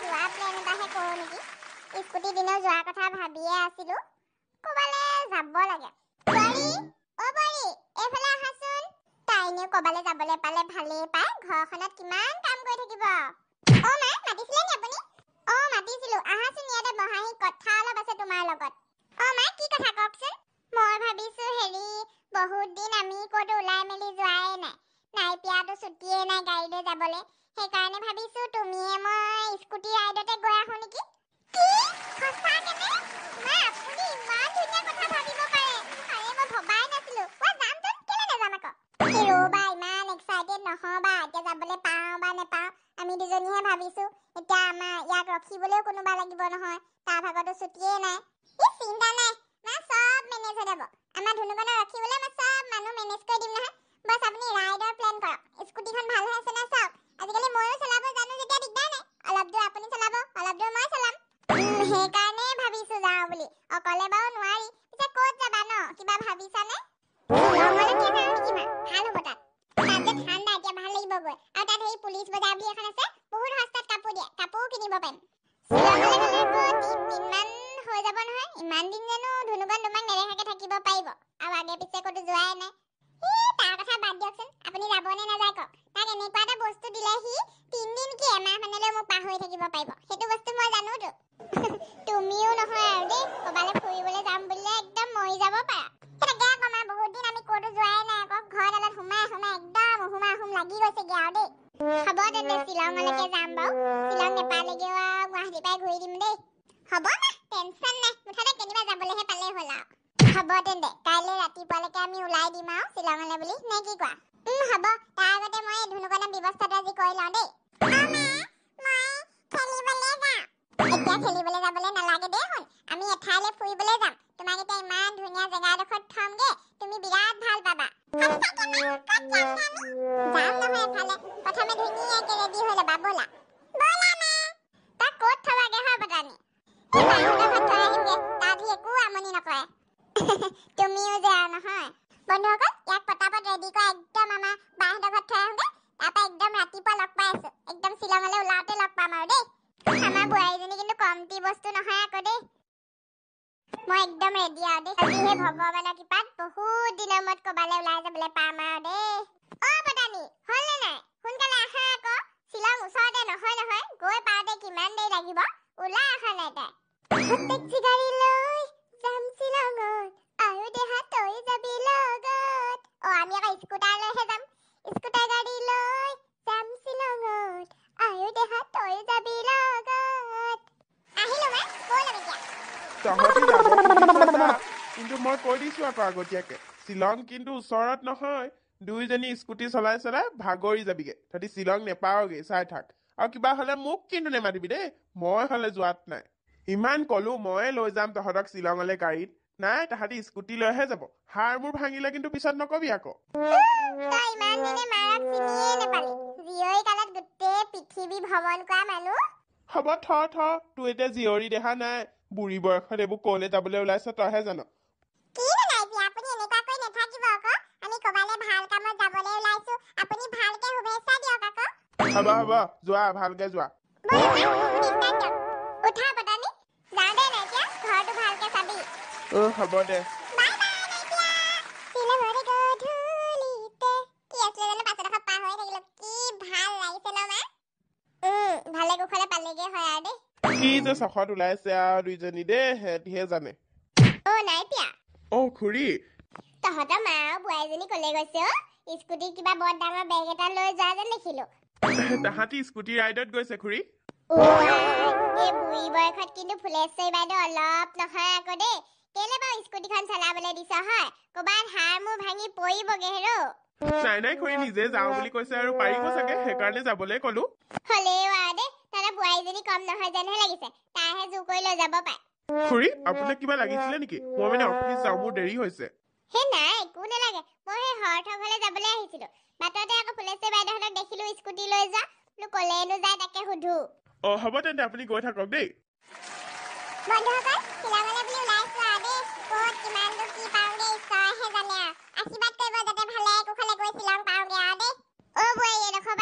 যোৱা প্লেন এটাহে কৰো নেকি স্কুটি দিনৰ যোৱা কথা ভাবিয়ে আছিলো কবালে যাব লাগে বৰি ও বৰি এফালে আহাচোন তাইনে কবালে যাবলে পালে ভালেই পায় ঘৰখনত কিমান কাম কৰি থাকিব ও মা মাতিছিলে নি আপুনি ও মাতিছিলো আহাচোন ইয়াতে বহাহি কথা অলপ আছে তোমাৰ লগত ও মা কি কথা কওকচোন মই ভাবিছো হেৰি বহুত দিন আমি ক'ত ওলাই মেলি যোৱাই নাই পিয়াটো ছুটিয়ে নাই গাড়ীতে যাবলে সেইকাৰণে ভাবিছো তুমিয়ে মই স্কুটি ৰাইডতে গৈ আহো নেকি কি সঁচাকে নে মা আপুনি ইমান ধুনীয়া কথা ভাবিব পাৰে আৰে মই ভবাই নাছিলো মই যাম তো কেলে নাযাম আকৌ ৰবা ইমান এক্সাইটেড নহবা এতিয়া যাবলে পাওঁ বা নেপাওঁ আমি দুজনীহে ভাবিছো এতিয়া আমাৰ ইয়াক ৰখিবলৈও কোনোবা লাগিব নহয় তাৰ ভাগতো ছুটিয়ে নাই ই চিন্তা নাই মা সব মেনেজ হৈ যাব আমাৰ ধুনুকণক ৰাখিবলৈ মই সব মানুহ মেনেজ কৰি দিম নহয় বস আপুনি ৰাইডৰ প্লেন কৰক স্কুটিখন ভাল হৈ আছে না চাওক আজিকালি ময়ো চলাব জানো যেতিয়া দিগদাৰ নাই অলপ দূৰ আপুনি চলাব অলপ দূৰ মই চলাম সেইকাৰণে ভাবিছো যাওঁ বুলি অকলে বাৰু নোৱাৰি পিছে ক'ত যাবা ন কিবা ভাবিছানে লগলৈকে যাওঁ নেকি মা ভাল হ'ব তাত যে ঠাণ্ডা এতিয়া ভাল লাগিব গৈ আৰু তাত সেই পুলিচ বজাৰ বুলি এখন আছে বহুত সস্তাত কাপোৰ দিয়ে কাপোৰো কিনিব পাৰিম শ্বিলঙলৈ গ'লে আকৌ 3 দিনমান হৈ যাব নহয় ইমান দিন জানো ধুনুকণ তোমাক নেদেখাকে থাকিব পাৰিব আৰু আগে পিছে ক'তো যোৱাই নাই তাৰ কথা বাদ দিয়কচোন আপুনি যাবনে নাযায় কওক তাক এনেকুৱা এটা বস্তু দিলে সি 3 দিন কি এমাহ মানলৈ মোক পাহৰি থাকিব পাৰিব সেইটো বস্তু মই জানোতো তুমিও নহয় আৰু দেই ক'বালে ফুৰিবলৈ যাম বুলিলে একদম মৰি যাব পাৰা তাকে কমা বহুত দিন আমি ক'তো যোৱাই নাই আকৌ ঘৰডালত সোমাই একদম হুমাহুম লাগি গৈছেগে আৰু দেই হ'ব তেন্তে শ্বিলঙলৈকে যাম বাৰু শ্বিলং নেপালেগেও আৰু গুৱাহাটীৰ পৰাই ঘূৰি দিম দেই হ'ব না টেনচন নাই মুঠতে কেনিবা যাবলৈহে পালেই হ'ল আৰু হ'ব তেন্তে কাইলৈ ৰাতিপুৱালৈকে আমি ওলাই দিম আৰু শ্বিলঙলৈ বুলি নে কি কোৱা হ'ব তাৰ আগতে মই ধুনুকণৰ ব্যৱস্থাটো আজি কৰি লওঁ দেই এতিয়া খেলিবলৈ যাবলৈ নালাগে দেই শুন আমি এঠাইলৈ ফুৰিবলৈ যাম তোমাক এতিয়া ইমান ধুনীয়া জেগা এডোখৰত থমগে তুমি বিৰাট ভাল পাবা যাম নহয় এফালে প্ৰথমে ধুনীয়াকে ৰেডি হৈ ল'বা ব'লা মা তাক ক'ত থবাগে হয় বটানি বাহিৰৰ ঘৰত থৈ আহিমগে তাত একো আমনি নকৰে তুমিও যে আৰু নহয় বন্ধুসকল ইয়াক পটাপট ৰেডি কৰা একদম আমাৰ বাহিৰৰ ঘৰত থৈ আহোঁগে তাৰপৰা একদম ৰাতিপুৱা লগ পাই আছো একদম শ্বিলঙলৈ ওলাওঁতে লগ পাম আৰু দেই আমাৰ বোৱাৰীজনী কিন্তু কমটি বস্তু নহয় আকৌ দেই মই একদম ৰেডি আৰু দেই আজি সেই ভগৱানৰ কৃপাত বহুত দিনৰ মূৰত ক'বালৈ ওলাই যাবলৈ পাম আৰু দেই বটানি হ'লনে নাই সোনকালে আহা আকৌ শ্বিলং ওচৰতে নহয় গৈ পাওঁতে কিমান দেৰি লাগিব ওলাই আহা নাই তাই টেক্সি গাড়ী লৈ যাম শ্বিলঙত আৰু দেহা তই যাবি লগত আমি আকৌ স্কুটাৰ লৈহে যাম স্কুটাৰ গাড়ী লৈ যাম শ্বিলঙত আৰু দেহা তই যাবি লগত আহিলো মা ব'ল এতিয়া তহঁতি যাব কিন্তু মই কৈ দিছো আকৌ আগতীয়াকে শ্বিলং কিন্তু ওচৰত নহয় দুইজনী স্কুটি চলাই ভাগৰি যাবিগে তহঁতি শ্বিলং নেপাওগে চাই থাক আৰু কিবা হলে মোক কিন্তু নেমাতিবি দেই মই হলে যোৱাত নাই ইমান কলো ময়ে লৈ যাম তহঁতক শ্বিলঙলৈ গাড়ীত নাই তাহাঁতি স্কুটি লৈহে যাব হাৰ মোৰ ভাঙিলে কিন্তু পিছত নকবি আকৌ ইমান দিনে মাৰক চিনিয়ে নেপালি জীয়ৰী কালত গোটেই পৃথিৱী ভ্ৰমণ কৰা মানুহ হ'ব থ তোৰ এতিয়া জীয়ৰী দেখা নাই বুঢ়ী বয়সত এইবোৰ কলে যাবলৈ ওলাইছ তইহে জান আপুনি এনেকুৱাকৈ নাথাকিব আকৌ আমি ক'বালে ভাল কামত যাবলৈ ওলাইছো আপুনি ভালকে শুভেচ্ছা দিয়ক আকৌ হ'ব যোৱা ভালকে যোৱা উঠা বটানি যাওঁ দে নাই এতিয়া ঘৰটো ভালকে চাবি হ'ব দে কি যে চখত ওলাইছে আৰু দুইজনী দেই সিহঁতিহে জানে খুৰী তহঁতৰ মা আৰু বোৱাৰীজনী কলে গৈছে স্কুটিত কিবা বৰ ডাঙৰ বেগ এটা লৈ যোৱা যেন দেখিলো তাহাঁতি স্কুটি ৰাইডত গৈছে খুৰী এই বুঢ়ী বয়সত কিন্তু ফুলেশ্বৰী বাইদেউ অলপ নহয় আকৌ দেই কেলে বাৰু স্কুটিখন চলাবলৈ দিছ হয় ক'বাত হাৰ মোৰ ভাঙি পৰিবগে হেৰো নাই খুৰী নিজে যাওঁ বুলি কৈছে আৰু পাৰিব চাগে সেইকাৰণে যাবলৈ কলো হলেও আৰু দেই তহঁতৰ বোৱাৰীজনী কম নহয় যেনহে লাগিছে তাইহে জোৰ কৰি লৈ যাব পাৰে খুৰী আপোনাক কিবা লাগিছিলে নেকি মই মানে অফিচ যাওঁ মোৰ দেৰি হৈছে নাই একো নালাগে মই সেই হৰ্থৰ ঘৰলৈ যাবলৈ আহিছিলো বাটতে আকৌ ফুলেশ্বৰী বাইদেউহঁতক দেখিলো স্কুটি লৈ যোৱা বোলো কলেনো যায় তাকে সুধো হ'ব তেন্তে আপুনি গৈ থাকক দেই বন্ধুসকল শ্বিলঙলৈ বুলি ওলাইছো আৰু দেই ক'ত কিমান দূৰ কি পাওঁগে ঈশ্বৰেহে জানে আৰু আশীৰ্বাদ কৰিব যাতে ভালে কুশলে গৈ শ্বিলং পাওঁগে আৰু দেই বোৱাৰী এডোখৰ